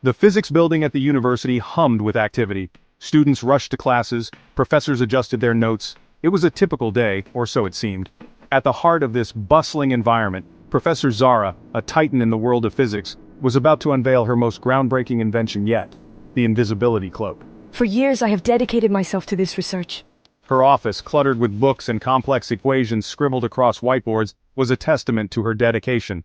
The physics building at the university hummed with activity. Students rushed to classes, professors adjusted their notes. It was a typical day, or so it seemed. At the heart of this bustling environment, Professor Zara, a titan in the world of physics, was about to unveil her most groundbreaking invention yet, the invisibility cloak. For years I have dedicated myself to this research. Her office, cluttered with books and complex equations scribbled across whiteboards, was a testament to her dedication.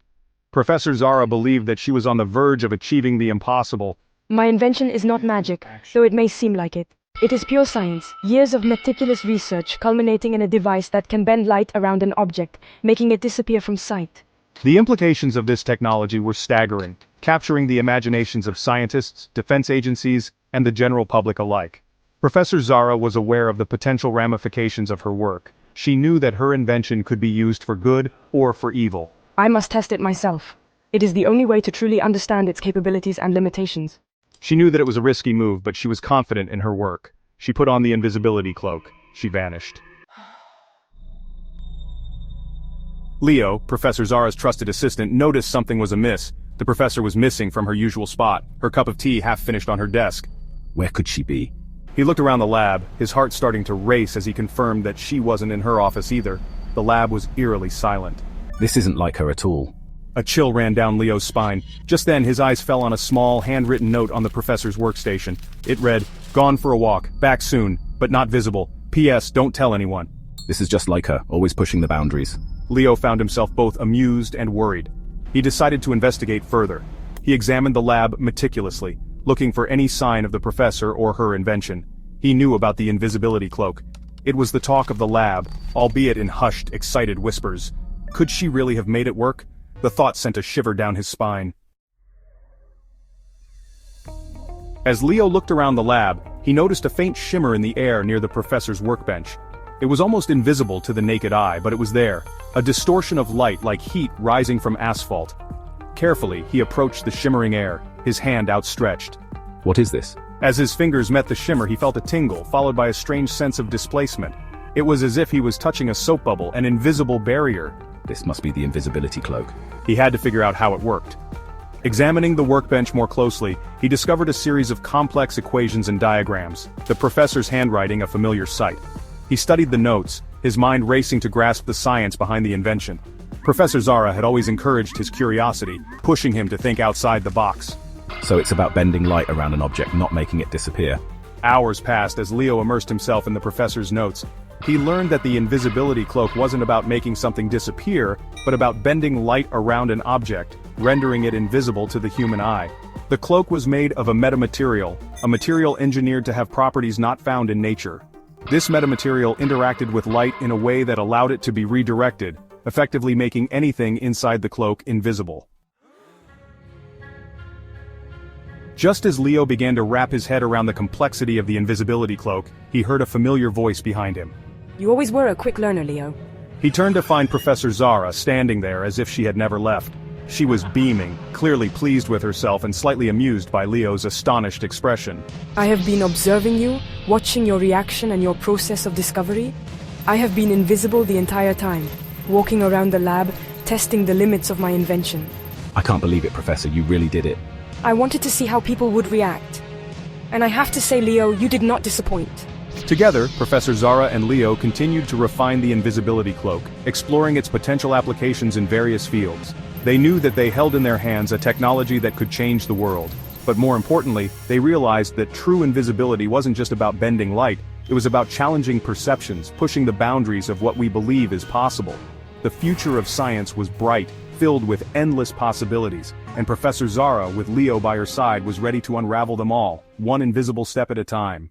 Professor Zara believed that she was on the verge of achieving the impossible. My invention is not magic, though it may seem like it. It is pure science, years of meticulous research culminating in a device that can bend light around an object, making it disappear from sight. The implications of this technology were staggering, capturing the imaginations of scientists, defense agencies, and the general public alike. Professor Zara was aware of the potential ramifications of her work. She knew that her invention could be used for good or for evil. I must test it myself. It is the only way to truly understand its capabilities and limitations. She knew that it was a risky move, but she was confident in her work. She put on the invisibility cloak. She vanished. Leo, Professor Zara's trusted assistant, noticed something was amiss. The professor was missing from her usual spot, her cup of tea half finished on her desk. Where could she be? He looked around the lab, his heart starting to race as he confirmed that she wasn't in her office either. The lab was eerily silent. This isn't like her at all. A chill ran down Leo's spine. Just then, his eyes fell on a small, handwritten note on the professor's workstation. It read, "Gone for a walk, back soon, but not visible. P.S. Don't tell anyone." This is just like her, always pushing the boundaries. Leo found himself both amused and worried. He decided to investigate further. He examined the lab meticulously, looking for any sign of the professor or her invention. He knew about the invisibility cloak. It was the talk of the lab, albeit in hushed, excited whispers. Could she really have made it work? The thought sent a shiver down his spine. As Leo looked around the lab, he noticed a faint shimmer in the air near the professor's workbench. It was almost invisible to the naked eye, but it was there, a distortion of light like heat rising from asphalt. Carefully, he approached the shimmering air, his hand outstretched. What is this? As his fingers met the shimmer, he felt a tingle, followed by a strange sense of displacement. It was as if he was touching a soap bubble, an invisible barrier. This must be the invisibility cloak. He had to figure out how it worked. Examining the workbench more closely, he discovered a series of complex equations and diagrams, the professor's handwriting a familiar sight. He studied the notes, his mind racing to grasp the science behind the invention. Professor Zara had always encouraged his curiosity, pushing him to think outside the box. So it's about bending light around an object, not making it disappear. Hours passed as Leo immersed himself in the professor's notes. He learned that the invisibility cloak wasn't about making something disappear, but about bending light around an object, rendering it invisible to the human eye. The cloak was made of a metamaterial, a material engineered to have properties not found in nature. This metamaterial interacted with light in a way that allowed it to be redirected, effectively making anything inside the cloak invisible. Just as Leo began to wrap his head around the complexity of the invisibility cloak, he heard a familiar voice behind him. You always were a quick learner, Leo. He turned to find Professor Zara standing there as if she had never left. She was beaming, clearly pleased with herself and slightly amused by Leo's astonished expression. I have been observing you, watching your reaction and your process of discovery. I have been invisible the entire time, walking around the lab, testing the limits of my invention. I can't believe it, Professor, you really did it. I wanted to see how people would react. And I have to say, Leo, you did not disappoint. Together, Professor Zara and Leo continued to refine the invisibility cloak, exploring its potential applications in various fields. They knew that they held in their hands a technology that could change the world. But more importantly, they realized that true invisibility wasn't just about bending light, it was about challenging perceptions, pushing the boundaries of what we believe is possible. The future of science was bright, filled with endless possibilities, and Professor Zara, with Leo by her side, was ready to unravel them all, one invisible step at a time.